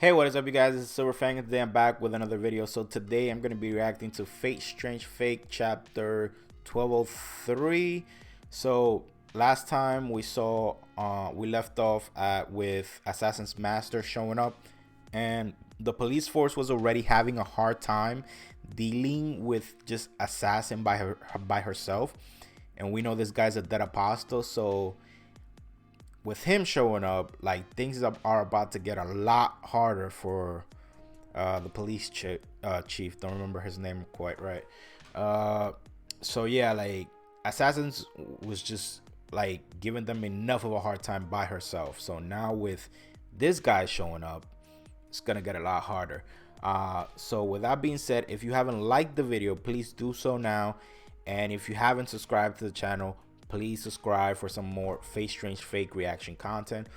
Hey, what is up, you guys? This is Silverfang, and today I'm back with another video. So today I'm going to be reacting to Fate Strange Fake Chapter 1203. So last time we left off with Assassin's Master showing up, and the police force was already having a hard time dealing with just Assassin by herself. And we know this guy's a dead apostle, so with him showing up, like, things are about to get a lot harder for the police chief. Don't remember his name quite right. So yeah, like, Assassins was just like giving them enough of a hard time by herself. So now with this guy showing up, it's gonna get a lot harder. So with that being said, if you haven't liked the video, please do so now. And if you haven't subscribed to the channel, please subscribe for some more Fate Strange Fake reaction content.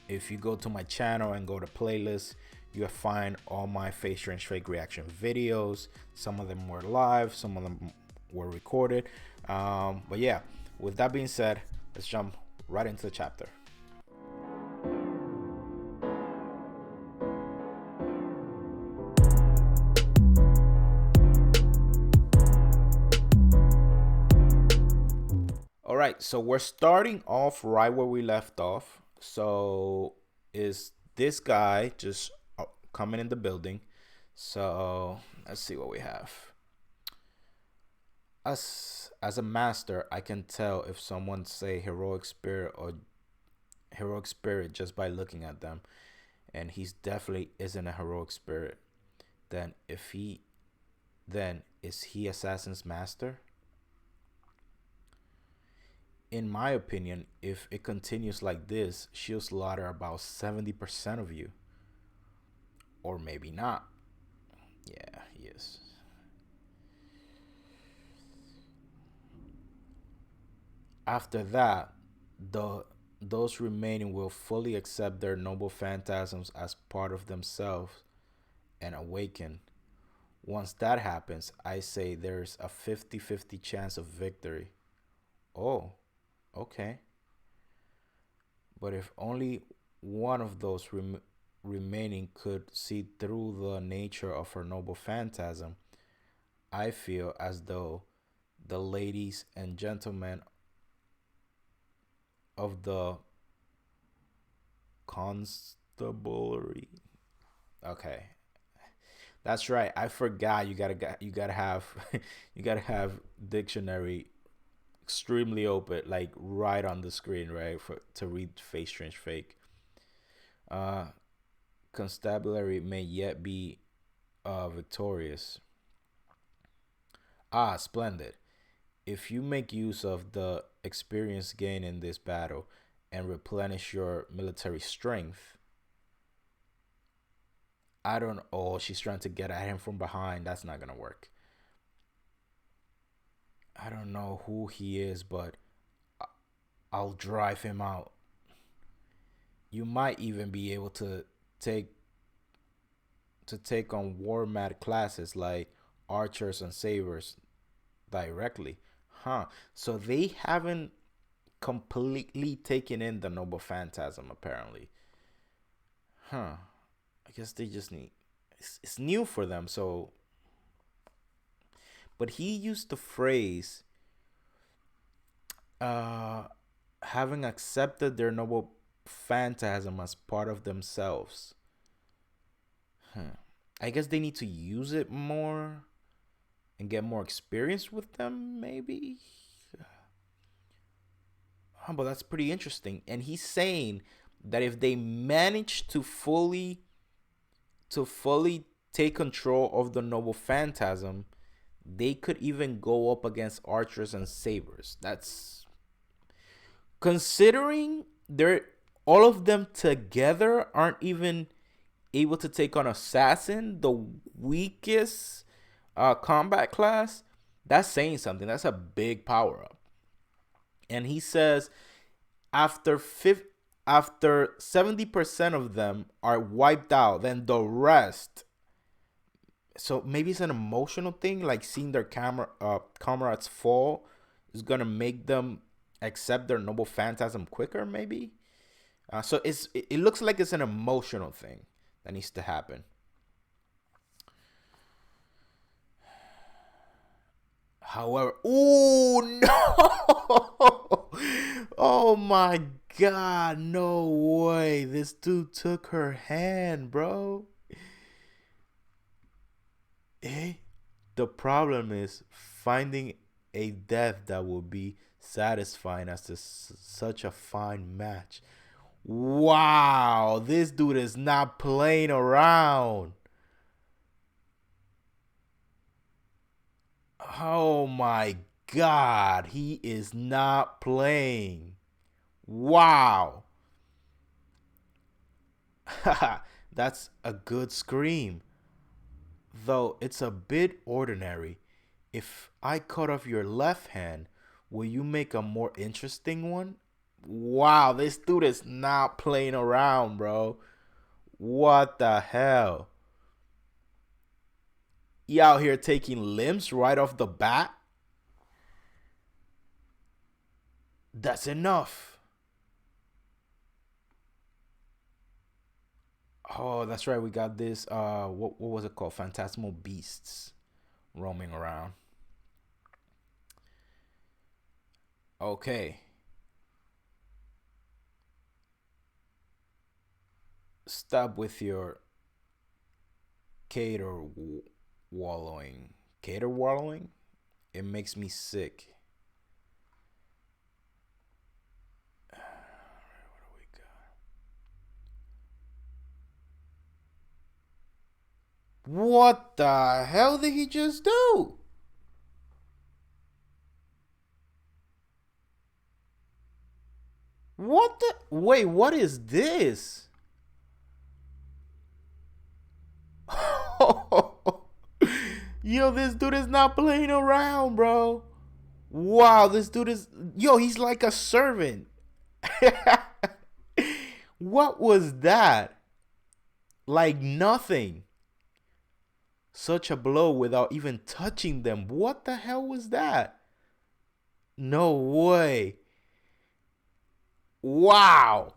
If you go to my channel and go to playlists, you'll find all my Fate Strange Fake reaction videos. Some of them were live, some of them were recorded. But yeah, with that being said, let's jump right into the chapter. All right, so we're starting off right where we left off. So is this guy just coming in the building? So let's see what we have. As a master, I can tell if someone say heroic spirit or heroic spirit just by looking at them, and he's definitely isn't a heroic spirit. Then is he Assassin's Master? In my opinion, if it continues like this, she'll slaughter about 70% of you. Or maybe not. Yeah, he is. After that, those remaining will fully accept their noble phantasms as part of themselves and awaken. Once that happens, I say there's a 50-50 chance of victory. Oh, okay. But if only one of those remaining could see through the nature of her noble phantasm, I feel as though the ladies and gentlemen of the constabulary. Okay, that's right. I forgot you gotta have you gotta have dictionary extremely open, like right on the screen, right, for to read Fate Strange Fake. Uh, Constabulary may yet be victorious. Ah, splendid. If you make use of the experience gained in this battle and replenish your military strength, I don't. Oh, she's trying to get at him from behind. That's not gonna work. I don't know who he is, but I'll drive him out. You might even be able to take take on war mad classes like archers and sabers directly. Huh. So they haven't completely taken in the noble phantasm apparently. Huh. I guess they just need it's new for them, so but he used the phrase uh having accepted their noble phantasm as part of themselves. Huh. I guess they need to use it more and get more experience with them, maybe. Oh, but that's pretty interesting. And he's saying that if they manage to fully take control of the noble phantasm, they could even go up against archers and sabers. That's considering they're all of them together aren't even able to take on assassin, the weakest combat class. That's saying something. That's a big power up. And he says after 70% of them are wiped out, then the rest. So maybe it's an emotional thing, like seeing their comrades fall is gonna make them accept their noble phantasm quicker, maybe. So it looks like it's an emotional thing that needs to happen. However, oh no! Oh my god, no way. This dude took her hand, bro. Eh? The problem is finding a death that will be satisfying as such a fine match. Wow, this dude is not playing around. Oh my god, he is not playing. Wow. That's a good scream. Though it's a bit ordinary. If I cut off your left hand, will you make a more interesting one? Wow, this dude is not playing around, bro. What the hell? You out here taking limbs right off the bat? That's enough. Oh, that's right. We got this. What was it called? Phantasmal beasts roaming around. Okay. Stop with your cater wallowing. Cater wallowing? It makes me sick. What do we got? What the hell did he just do? What the? Wait, what is this? Yo, this dude is not playing around, bro. Wow, this dude is. Yo, he's like a servant. What was that? Like nothing. Such a blow without even touching them. What the hell was that? No way. Wow.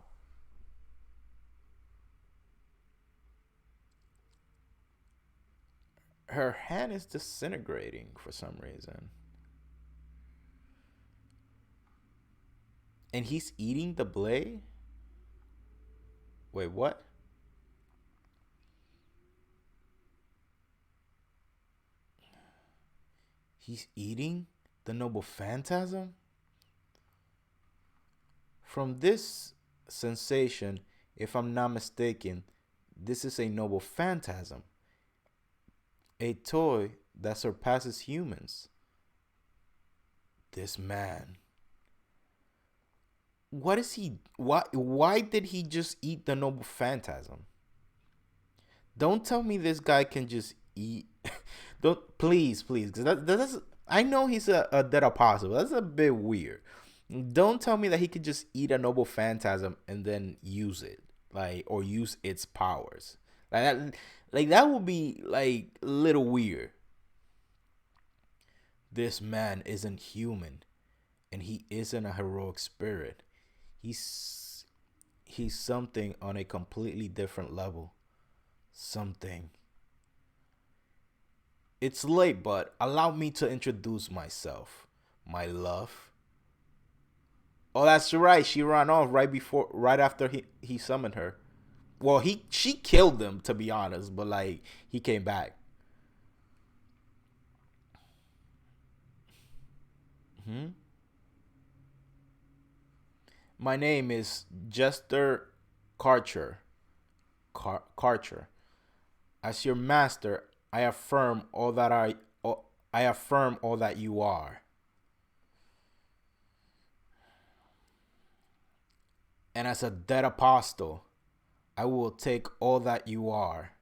Her hand is disintegrating for some reason. And he's eating the blade? Wait, what? He's eating the noble phantasm? From this sensation, if I'm not mistaken, this is a noble phantasm. A toy that surpasses humans. This man. What is he? Why did he just eat the noble phantasm? Don't tell me this guy can just eat. Don't please, because that's. I know he's a dead apostle. That's a bit weird. Don't tell me that he could just eat a noble phantasm and then use it, like, or use its powers. Like that would be like a little weird. This man isn't human, and he isn't a heroic spirit. He's he's something on a completely different level. Something. It's late, but allow me to introduce myself. My love. Oh, that's right. She ran off right after he summoned her. Well, she killed him to be honest, but like he came back. Hmm. My name is Jester Karcher. Karcher. As your master, I affirm all that you are. And as a dead apostle, I will take all that you are.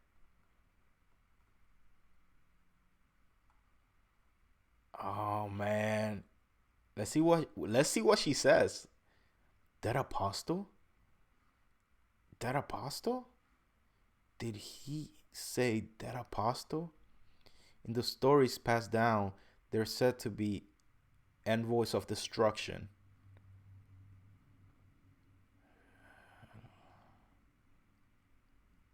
Oh man. Let's see what she says. Dead apostle? Dead apostle? Did he say dead apostle? In the stories passed down, they're said to be envoys of destruction.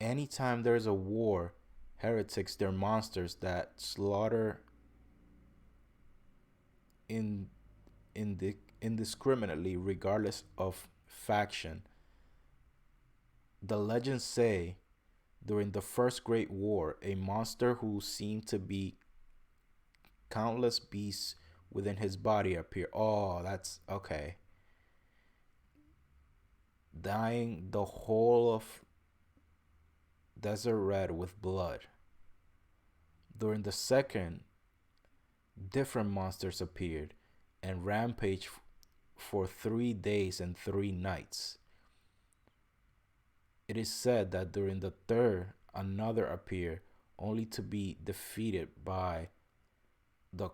anytime there's a war, heretics, they're monsters that slaughter in indiscriminately regardless of faction. The legends say during the First Great War, a monster who seemed to be countless beasts within his body appeared. Oh, that's okay. Dyeing the whole of desert red with blood. During the second, different monsters appeared and rampaged for 3 days and 3 nights. It is said that during the third, another appeared, only to be defeated by the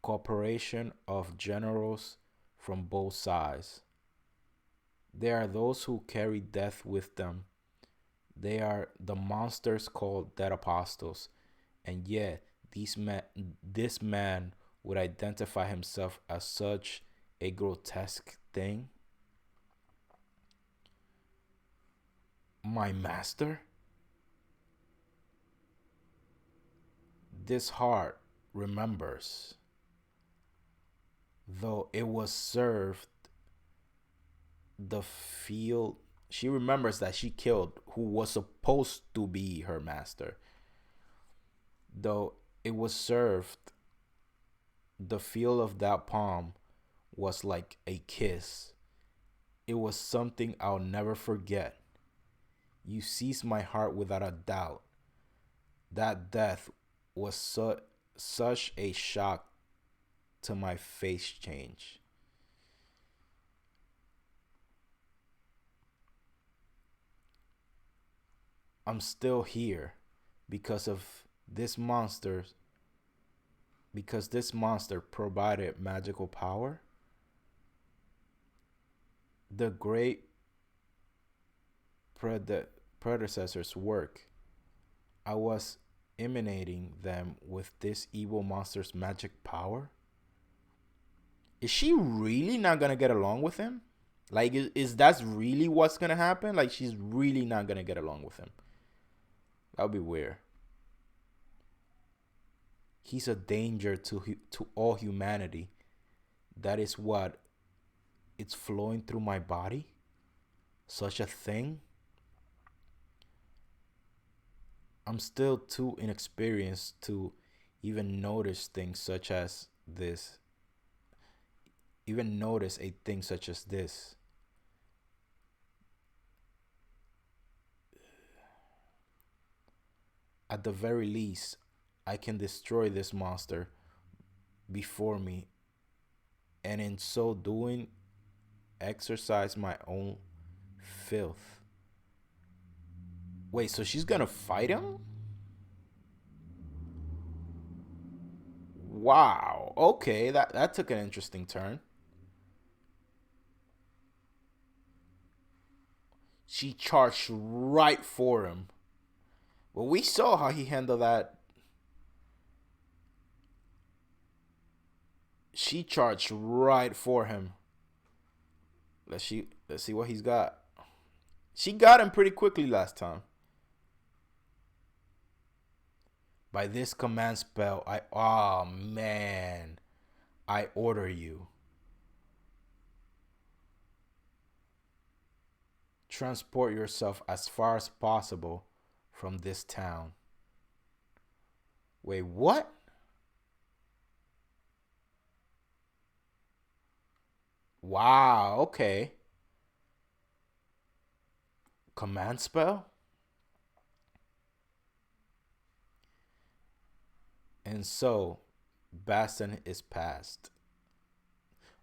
cooperation of generals from both sides. There are those who carry death with them. They are the monsters called dead apostles, and yet this man would identify himself as such a grotesque thing. My master? This heart remembers, though it was served the field. She remembers that she killed who was supposed to be her master, though it was served the feel of that palm was like a kiss. It was something I'll never forget. You seized my heart without a doubt. That death was such a shock to my face change. I'm still here because of this monster because this monster provided magical power. The great predecessor's work. I was emanating them with this evil monster's magic power. Is she really not gonna get along with him? Like, is that really what's gonna happen? Like, she's really not gonna get along with him. That would be weird. He's a danger to all humanity. That is what it's flowing through my body. Such a thing. I'm still too inexperienced to even notice things such as this. Even notice a thing such as this. At the very least, I can destroy this monster before me, and in so doing, exercise my own filth. Wait, so she's gonna fight him? Wow. Okay, that took an interesting turn. She charged right for him. Well, we saw how he handled that. She charged right for him. Let's see what he's got. She got him pretty quickly last time. By this command spell, oh man, I order you. Transport yourself as far as possible from this town. Wait, what? Wow, okay. Command spell? And so, Baston is passed.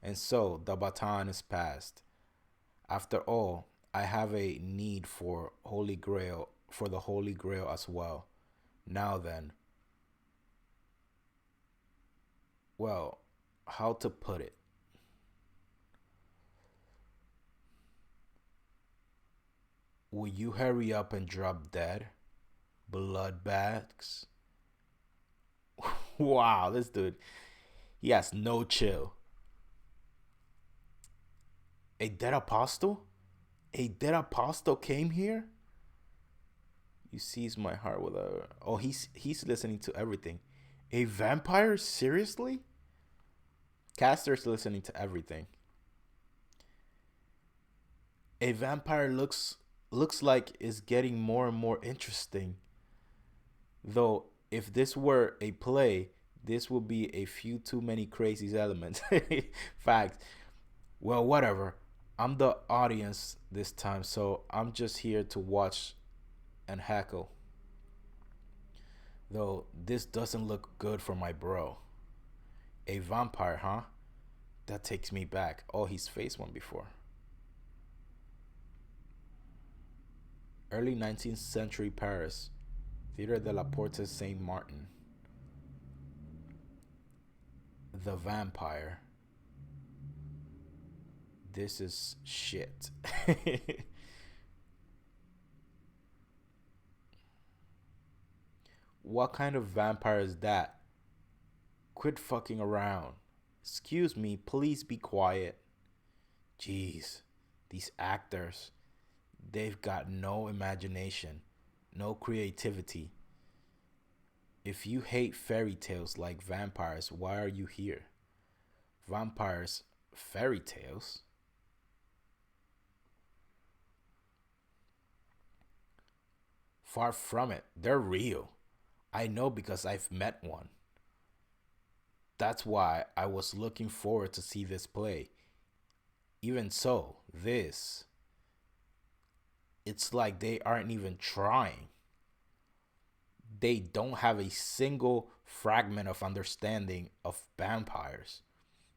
And so, the baton is passed. After all, I have a need for Holy Grail, for the Holy Grail as well. Now then, well, how to put it? Will you hurry up and drop dead? Bloodbags? Wow, this dude, he has no chill. A dead apostle? A dead apostle came here? You seize my heart with a. Oh, he's listening to everything. A vampire? Seriously? Caster's listening to everything. A vampire looks like is getting more and more interesting. Though, if this were a play, this would be a few too many crazy elements. Facts. Well, whatever. I'm the audience this time, so I'm just here to watch and heckle. Though this doesn't look good for my bro. A vampire, huh? That takes me back. Oh, he's faced one before. Early 19th century Paris. Theater de la Porte Saint Martin. The vampire. This is shit. What kind of vampire is that? Quit fucking around. Excuse me, please be quiet. Jeez, these actors, they've got no imagination, no creativity. If you hate fairy tales like vampires, why are you here? Vampires, fairy tales? Far from it, they're real. I know because I've met one. That's why I was looking forward to see this play. Even so, this, it's like they aren't even trying. They don't have a single fragment of understanding of vampires.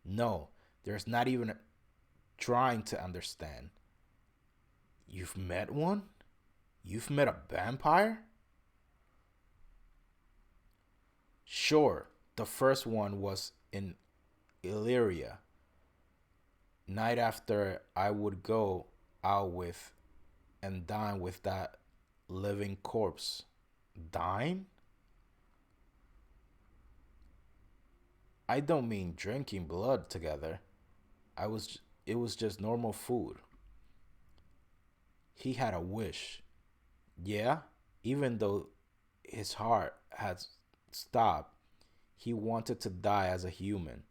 No, there's not even trying to understand. You've met one? You've met a vampire? Sure, the first one was in Illyria. Night after I would go out with and dine with that living corpse. Dine? I don't mean drinking blood together. It was just normal food. He had a wish. Yeah, even though his heart had stopped, he wanted to die as a human.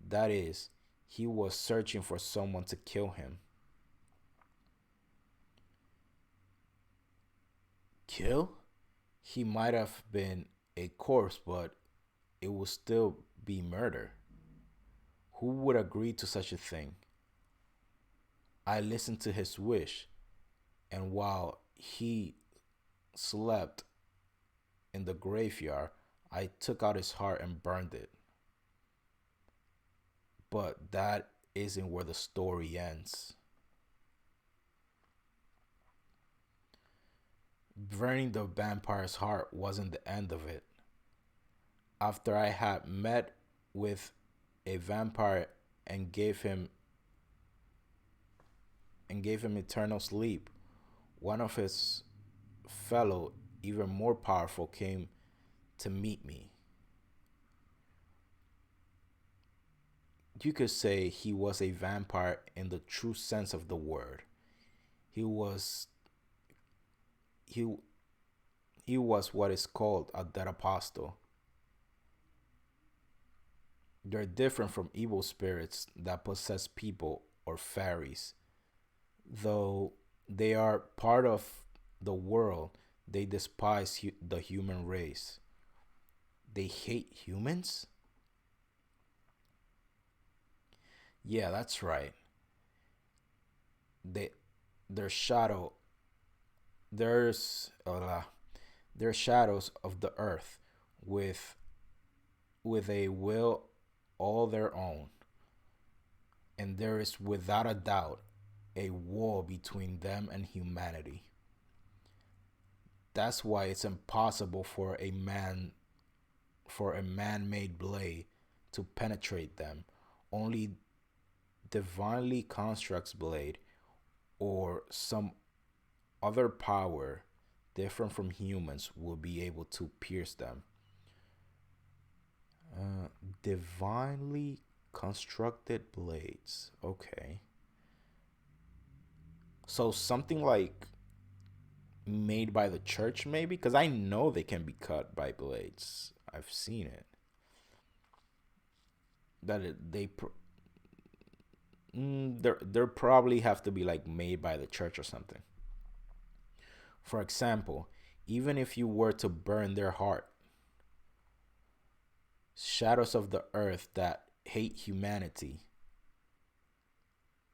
That is, he was searching for someone to kill him. Kill? He might have been a corpse, but it would still be murder. Who would agree to such a thing? I listened to his wish, and while he slept in the graveyard, I took out his heart and burned it. But that isn't where the story ends. Burning the vampire's heart wasn't the end of it. After I had met with a vampire and gave him eternal sleep, one of his fellow, even more powerful, came to meet me. You could say he was a vampire in the true sense of the word. He was he he was what is called a dead apostle. They're different from evil spirits that possess people or fairies. Though they are part of the world, they despise the human race. They hate humans? Yeah, that's right. They their shadow there's they're shadows of the earth with a will all their own, and there is without a doubt a wall between them and humanity. That's why it's impossible for a man-made blade to penetrate them. Only divinely constructs blade or some other power different from humans will be able to pierce them. Divinely constructed blades. Okay. So something like made by the church, maybe, because I know they can be cut by blades. I've seen it. That it, they there probably have to be like made by the church or something. For example, even if you were to burn their heart, shadows of the earth that hate humanity,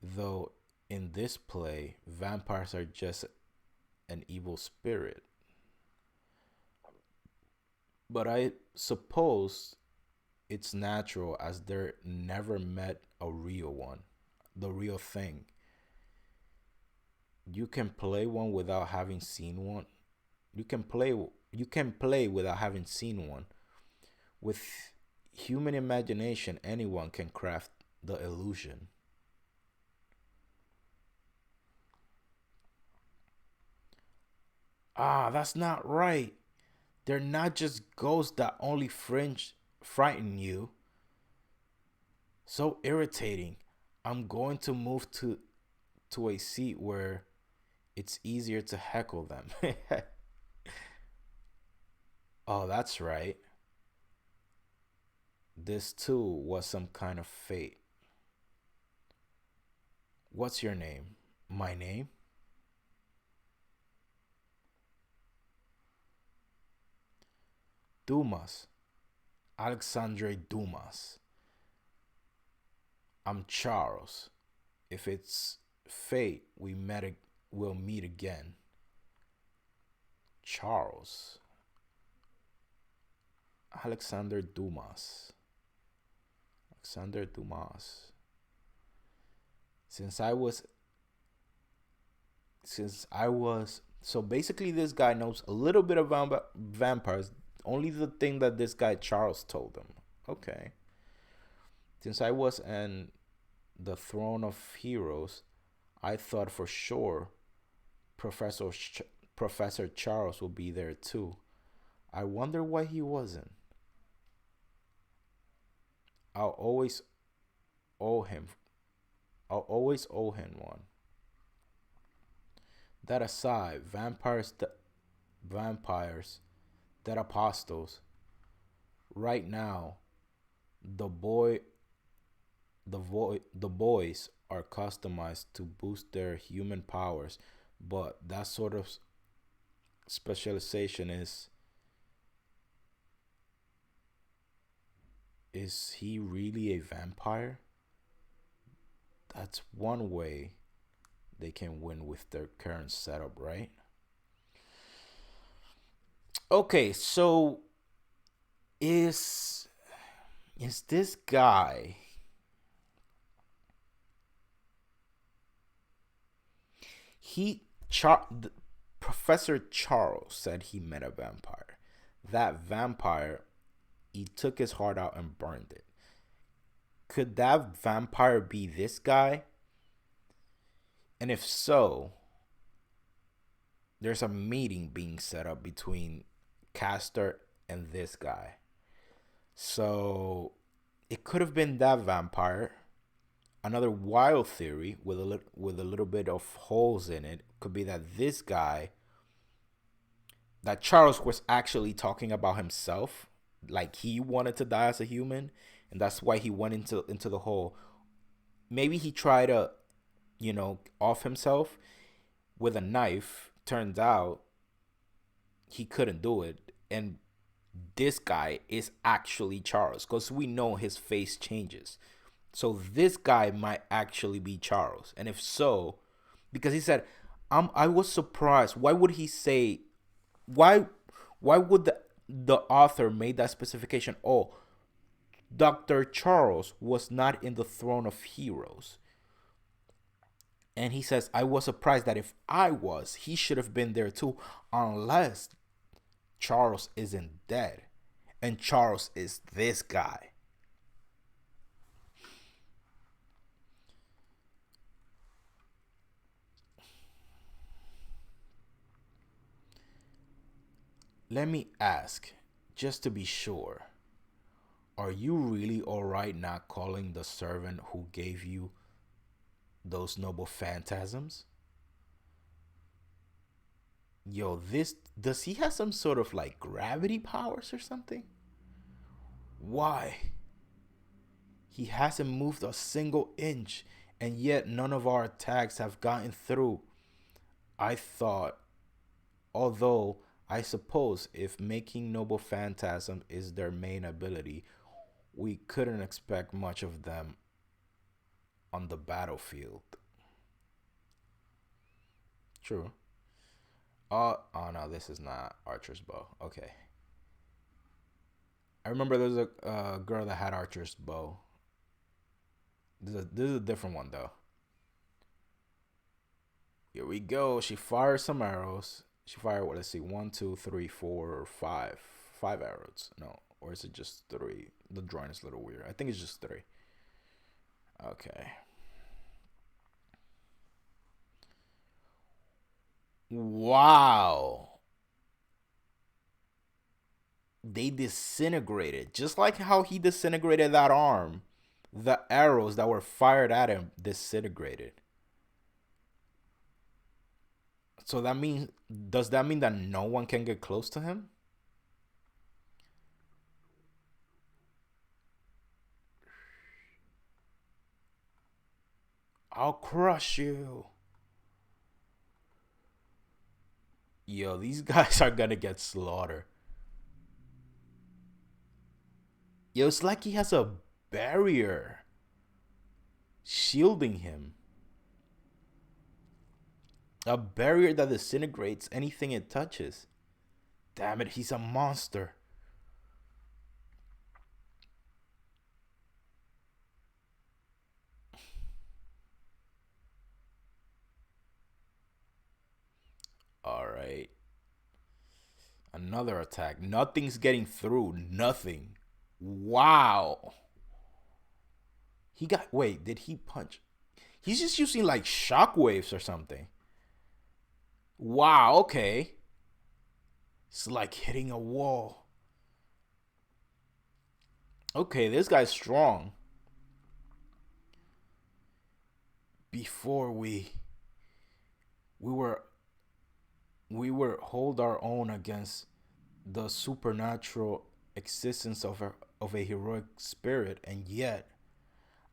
though in this play, vampires are just an evil spirit. But I suppose it's natural as there never met a real one, the real thing. You can play one without having seen one. You can play without having seen one. With human imagination, anyone can craft the illusion. Ah, that's not right. They're not just ghosts that only fringe frighten you. So irritating. I'm going to move to a seat where it's easier to heckle them. Oh, that's right. This too was some kind of fate. What's your name? My name? Dumas. Alexandre Dumas. I'm Charles. If it's fate, we'll meet again. Charles. Alexander Dumas. Alexander Dumas. Since I was so basically this guy knows a little bit about vampires. Only the thing that this guy Charles told him. Okay. Since I was in the throne of heroes, I thought for sure Professor Professor Charles would be there too. I wonder why he wasn't. I'll always owe him. I'll always owe him one. That aside, vampires, dead apostles. Right now, the boy, the boys are customized to boost their human powers, but that sort of specialization is he really a vampire? That's one way they can win with their current setup, right? Okay, so is is this guy, he Professor Charles said he met a vampire. That vampire, he took his heart out and burned it. Could that vampire be this guy? And if so, there's a meeting being set up between Castor and this guy. So it could have been that vampire. Another wild theory with with a little bit of holes in it could be that this guy, that Charles was actually talking about himself, like he wanted to die as a human, and that's why he went into the hole. Maybe he tried to, off himself with a knife. Turns out he couldn't do it, and this guy is actually Charles because we know his face changes. So this guy might actually be Charles, and if so, because he said, I was surprised. Why would he say? Why? Why would the author made that specification? Oh, Dr. Charles was not in the throne of heroes. And he says, I was surprised that if I was, he should have been there too, unless Charles isn't dead. And Charles is this guy. Let me ask, just to be sure, are you really alright not calling the servant who gave you those noble phantasms? Yo, this, does he have some sort of like gravity powers or something? Why? He hasn't moved a single inch, and yet none of our attacks have gotten through. I thought, although I suppose if making noble phantasm is their main ability, we couldn't expect much of them on the battlefield. True. Oh no, this is not Archer's bow. Okay. I remember there was a girl that had Archer's bow. This is a different one though. Here we go. She fires some arrows. She fired what? Let's see, one, two, three, four, five, five arrows. No, or is it just three? The drawing is a little weird. I think it's just three. Okay. Wow. They disintegrated just like how he disintegrated that arm. The arrows that were fired at him disintegrated. So that means, does that mean that no one can get close to him? I'll crush you. Yo, these guys are gonna get slaughtered. Yo, it's like he has a barrier shielding him. A barrier that disintegrates anything it touches. Damn it, he's a monster. Alright. Another attack. Nothing's getting through. Nothing. Wow. He got. Wait, did he punch? He's just using like shockwaves or something. Wow, okay. It's like hitting a wall. Okay, this guy's strong. Before we were hold our own against the supernatural existence of a heroic spirit, and yet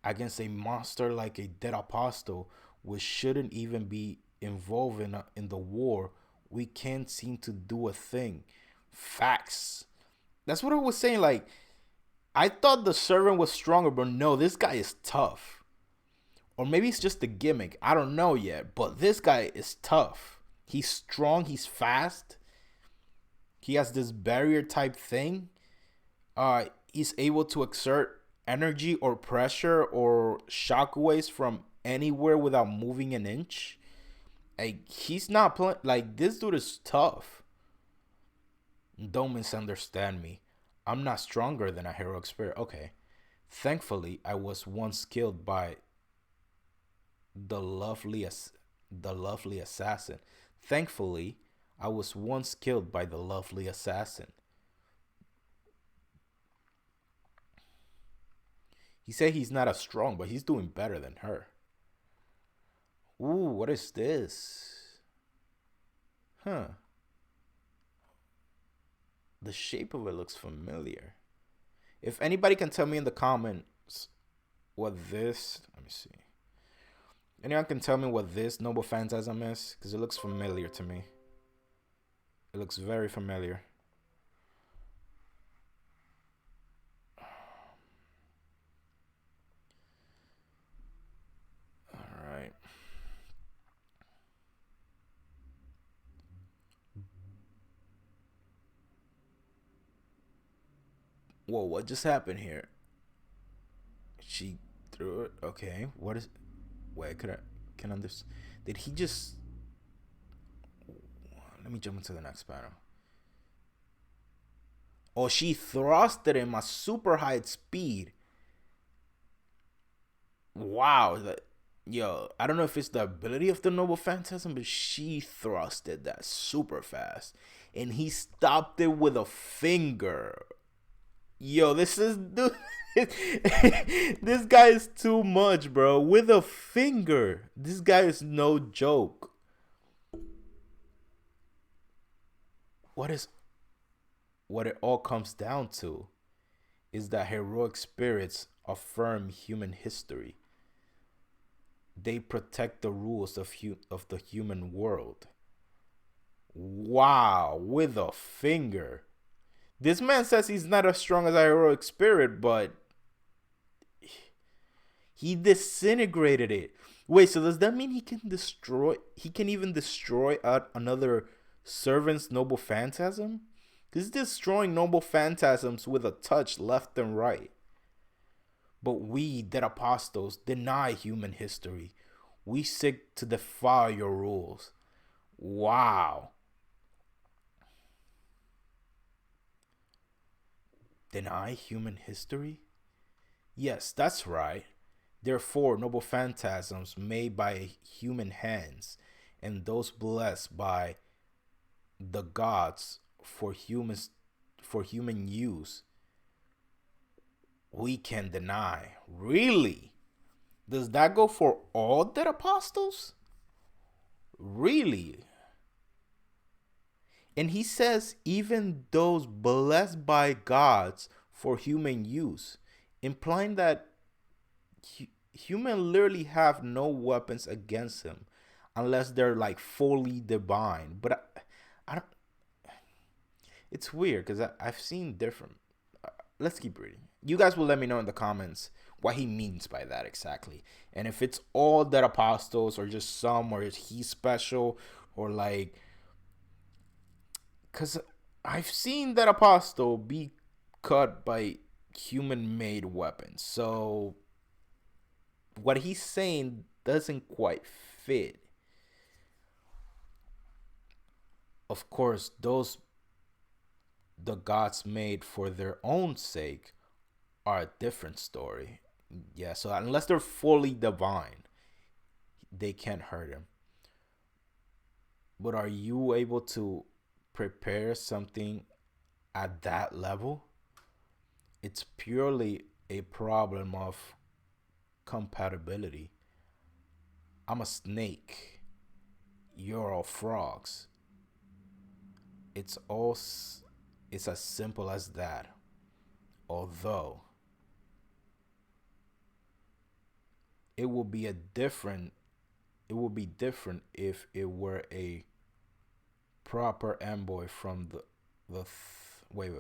against a monster like a dead apostle, which shouldn't even be involved in the war, we can't seem to do a thing. Facts. That's what I was saying. Like, I thought the servant was stronger, but no, this guy is tough. Or maybe it's just a gimmick. I don't know yet. But this guy is tough. He's strong. He's fast. He has this barrier type thing. He's able to exert energy or pressure or shockwaves from anywhere without moving an inch. Like, he's not playing. Like, this dude is tough. Don't misunderstand me. I'm not stronger than a heroic spirit. Okay. Thankfully, I was once killed by the lovely assassin. Thankfully, I was once killed by the lovely assassin. He said he's not as strong, but he's doing better than her. Ooh, what is this? Huh. The shape of it looks familiar. If anybody can tell me in the comments what this... Let me see. Anyone can tell me what this Noble Phantasm is? Because it looks familiar to me. It looks very familiar. Alright. Whoa, what just happened here? She threw it? Okay. What is... Wait, can understand. Did he just... Let me jump into the next panel. Oh, she thrusted him at super high speed. Wow. Yo, I don't know if it's the ability of the Noble Phantasm, but she thrusted that super fast. And he stopped it with a finger. Yo, this is... Dude, this guy is too much, bro. With a finger. This guy is no joke. what is what it all comes down to is that heroic spirits affirm human history. They protect the rules of the human world. Wow, with a finger. This man says he's not as strong as a heroic spirit, but he disintegrated it. Wait, so does that mean he can even destroy another servant's noble phantasm? He's destroying noble phantasms with a touch left and right. But we, dead apostles, deny human history. We seek to defy your rules. Wow. Deny human history? Yes, that's right. Therefore, noble phantasms made by human hands and those blessed by the gods for human use, we can deny. Really? Does that go for all dead apostles? Really? And he says even those blessed by gods for human use, implying that human literally have no weapons against him unless they're like fully divine. But I don't. It's weird because I've seen different. Let's keep reading. You guys will let me know in the comments what he means by that exactly, and if it's all dead apostles or just some, or is he special, or like, because I've seen that apostle be cut by human-made weapons. So what he's saying doesn't quite fit. Of course, those the gods made for their own sake are a different story. Yeah, so unless they're fully divine, they can't hurt him. But are you able to prepare something at that level? It's purely a problem of compatibility. I'm a snake. You're all frogs. It's all. It's as simple as that. Although it will be a different. It would be different if it were a proper envoy from the. Wait.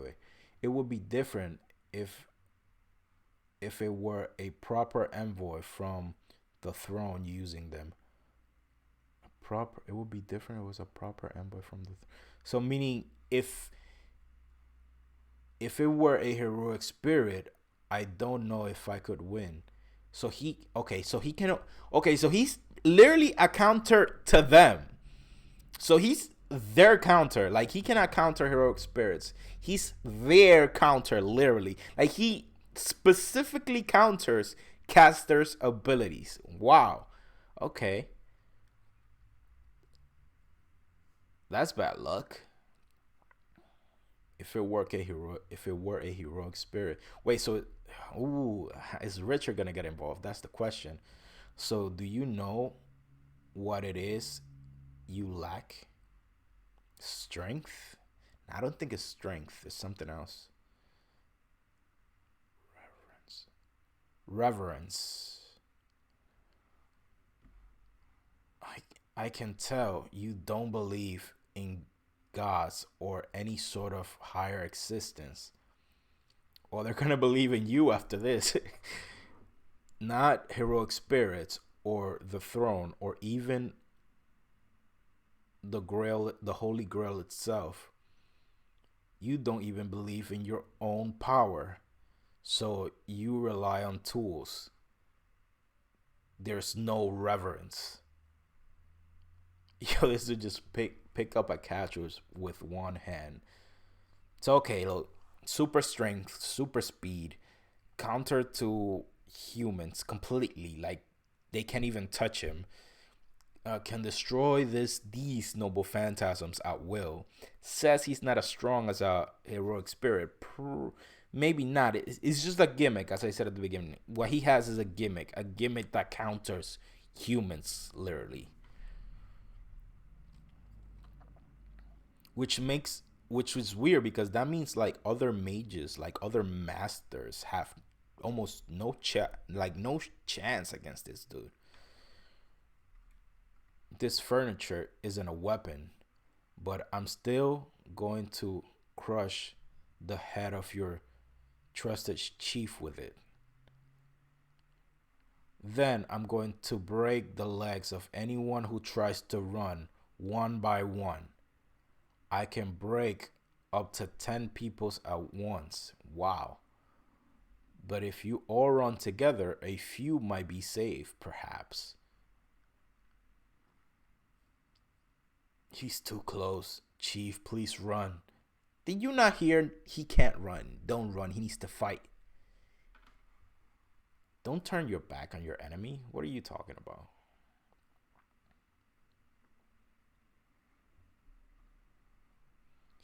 It would be different if it were a proper envoy from the throne using them. Proper. It would be different. If it was a proper envoy from the. So meaning if it were a heroic spirit, I don't know if I could win. So he okay. So he can okay. So he's literally a counter to them. So he's their counter. Like he cannot counter heroic spirits. He's their counter, literally. Like he specifically counters casters' abilities. Wow. Okay. That's bad luck. If it were a heroic spirit. Wait, so ooh, is Richard gonna get involved? That's the question. So do you know what it is you lack? Strength? I don't think it's strength. It's something else. Reverence. Reverence. I can tell you don't believe in gods or any sort of higher existence. Well, they're gonna believe in you after this. Not heroic spirits or the throne or even the grail, the holy grail itself. You don't even believe in your own power. So you rely on tools. There's no reverence. Yo, this is just pick up a catchers with one hand. It's okay, look. Super strength, super speed, counter to humans completely. Like they can't even touch him. Can destroy these noble phantasms at will. Says he's not as strong as a heroic spirit. Maybe not. It's just a gimmick, as I said at the beginning. What he has is a gimmick that counters humans, literally. Which makes which is weird because that means like other mages, like other masters, have almost no chance against this dude. This furniture isn't a weapon, but I'm still going to crush the head of your trusted chief with it. Then I'm going to break the legs of anyone who tries to run one by one. I can break up to 10 peoples at once. Wow. But if you all run together, a few might be saved, perhaps. He's too close. Chief, please run. Did you not hear? He can't run. Don't run. He needs to fight. Don't turn your back on your enemy. What are you talking about?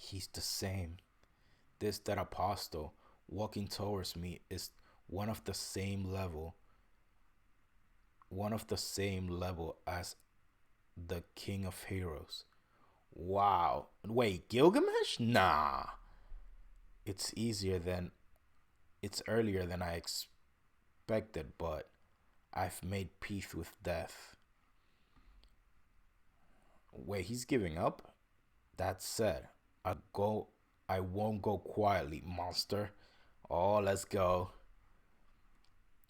He's the same. That apostle walking towards me is one of the same level. One of the same level as the king of heroes. Wow. Wait, Gilgamesh? Nah. It's easier than it's earlier than I expected, but I've made peace with death. Wait, he's giving up? That said, I won't go quietly, monster. Oh, let's go.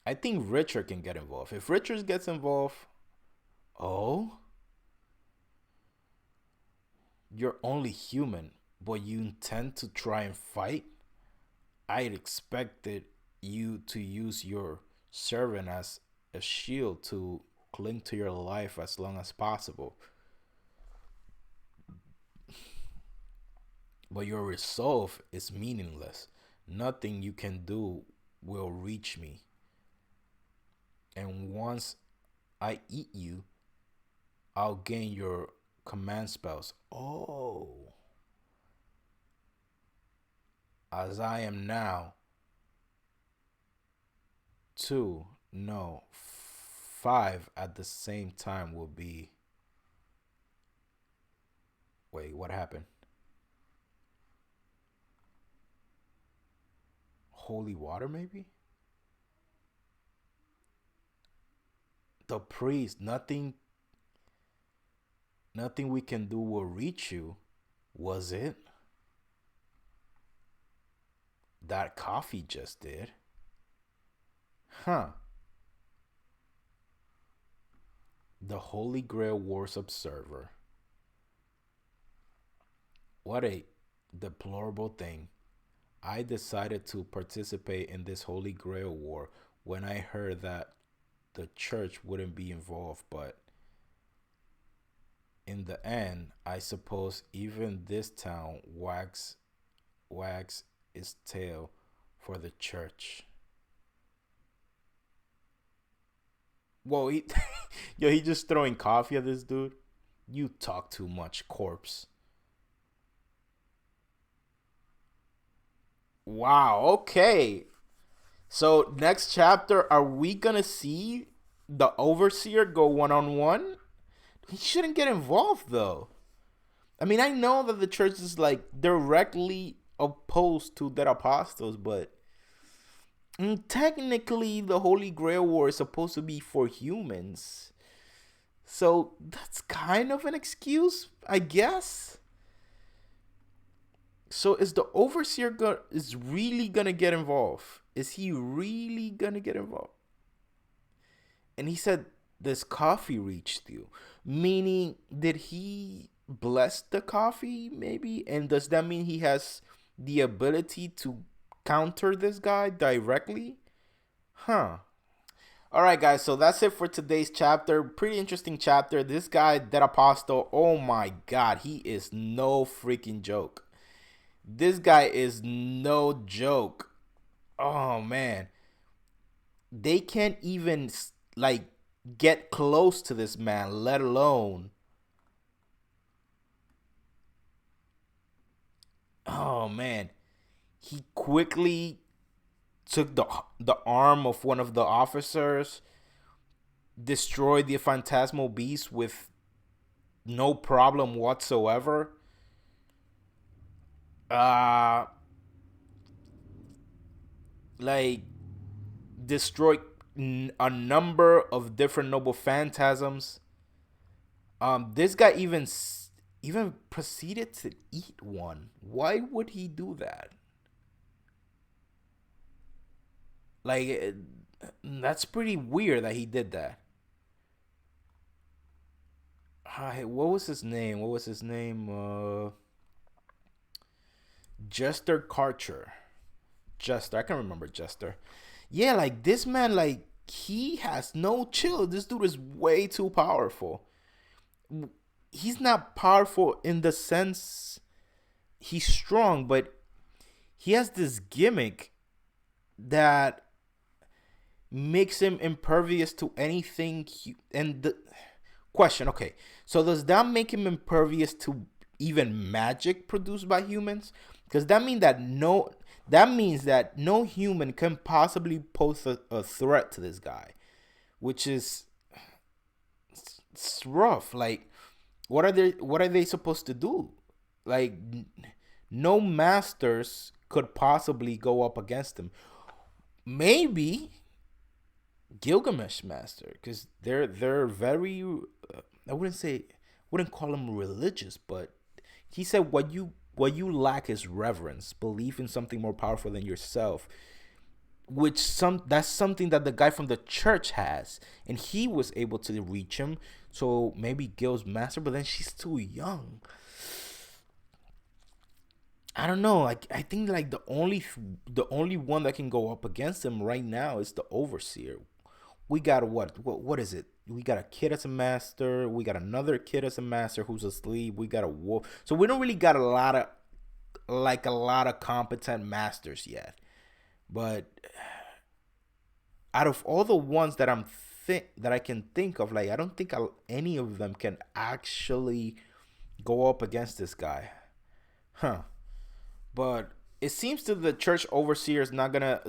I think Richard can get involved. If Richard gets involved, oh, you're only human, but you intend to try and fight? I expected you to use your servant as a shield to cling to your life as long as possible. But your resolve is meaningless. Nothing you can do will reach me. And once I eat you, I'll gain your command spells. Oh. As I am now. 2, no, 5 at the same time will be. Wait, what happened? Holy water, maybe? The priest, nothing we can do will reach you. Was it? That coffee just did. Huh. The Holy Grail Wars Observer. What a deplorable thing. I decided to participate in this Holy Grail War when I heard that the church wouldn't be involved, but in the end, I suppose even this town wags its tail for the church. Whoa, he just throwing coffee at this dude. You talk too much, corpse. Wow. Okay. So next chapter, are we gonna see the overseer go 1-on-1? He shouldn't get involved though. I mean, I know that the church is like directly opposed to dead apostles, but technically the Holy Grail War is supposed to be for humans. So that's kind of an excuse, I guess. So is the overseer is really gonna get involved? Is he really gonna get involved? And he said this coffee reached you, meaning did he bless the coffee maybe? And does that mean he has the ability to counter this guy directly? Huh. All right, guys. So that's it for today's chapter. Pretty interesting chapter. This guy, Dead Apostle. Oh my God, he is no freaking joke. This guy is no joke. Oh man, they can't even like get close to this man, let alone. Oh man, he quickly took the arm of one of the officers, destroyed the phantasmal beast with no problem whatsoever. uh like destroyed a number of different noble phantasms. This guy even proceeded to eat one. Why would he do that? Like, that's pretty weird that he did that. Hi, what was his name? What was his name? Jester Karcher. Jester, I can remember Jester. Yeah, like this man, like he has no chill. This dude is way too powerful. He's not powerful in the sense he's strong, but he has this gimmick that makes him impervious to anything. And the question, okay, so does that make him impervious to even magic produced by humans? Because that means that no human can possibly pose a threat to this guy, which is it's rough. Like, what are they supposed to do? Like, no masters could possibly go up against him. Maybe Gilgamesh master, because they're very I wouldn't call him religious, but he said what you lack is reverence, belief in something more powerful than yourself, which that's something that the guy from the church has, and he was able to reach him. So maybe Gil's master, but then she's too young. I don't know. Like, I think like the only one that can go up against him right now is the overseer. We got what is it? We got a kid as a master. We got another kid as a master who's asleep. We got a wolf. So we don't really got a lot of competent masters yet. But out of all the ones that I can think of, like I don't think any of them can actually go up against this guy, huh? But it seems to the church overseer is not gonna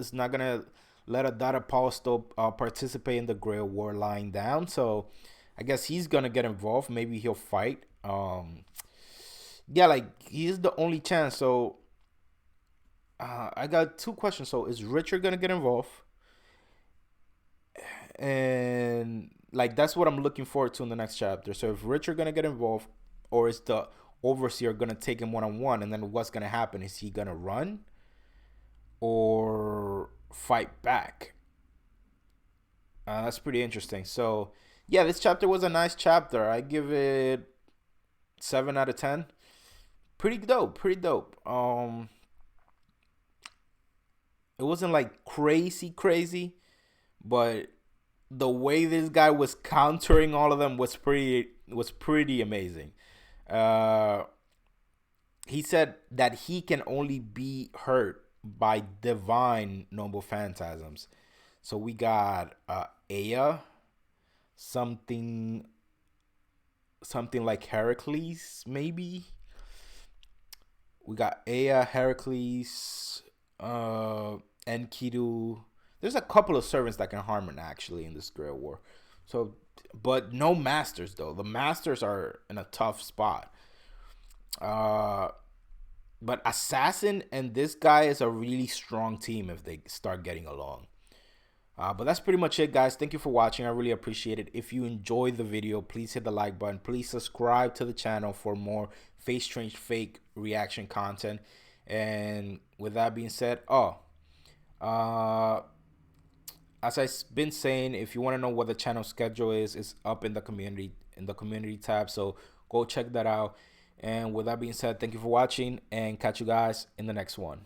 let a Dada Apostle participate in the Grail War lying down. So I guess he's gonna get involved. Maybe he'll fight. Yeah, like he's the only chance. So I got two questions. So is Richard gonna get involved? And like that's what I'm looking forward to in the next chapter. So if Richard gonna get involved, or is the overseer gonna take him one on one, and then what's gonna happen? Is he gonna run or fight back? That's pretty interesting. So yeah, this chapter was a nice chapter. I give it 7 out of 10. Pretty dope. Pretty dope. It wasn't like crazy, crazy, but the way this guy was countering all of them was pretty amazing. Uh, he said that he can only be hurt by divine noble phantasms. So we got Aya, something something like Heracles, maybe. We got Aya, Heracles, Enkidu. There's a couple of servants that can harm him actually in this Grail War. So, but no masters though. The masters are in a tough spot. Uh, but Assassin and this guy is a really strong team if they start getting along. But that's pretty much it, guys. Thank you for watching. I really appreciate it. If you enjoyed the video, please hit the like button. Please subscribe to the channel for more Face Strange Fake reaction content. And with that being said, uh, as I've been saying, if you want to know what the channel schedule is, it's up in the community tab. So go check that out. And with that being said, thank you for watching, and catch you guys in the next one.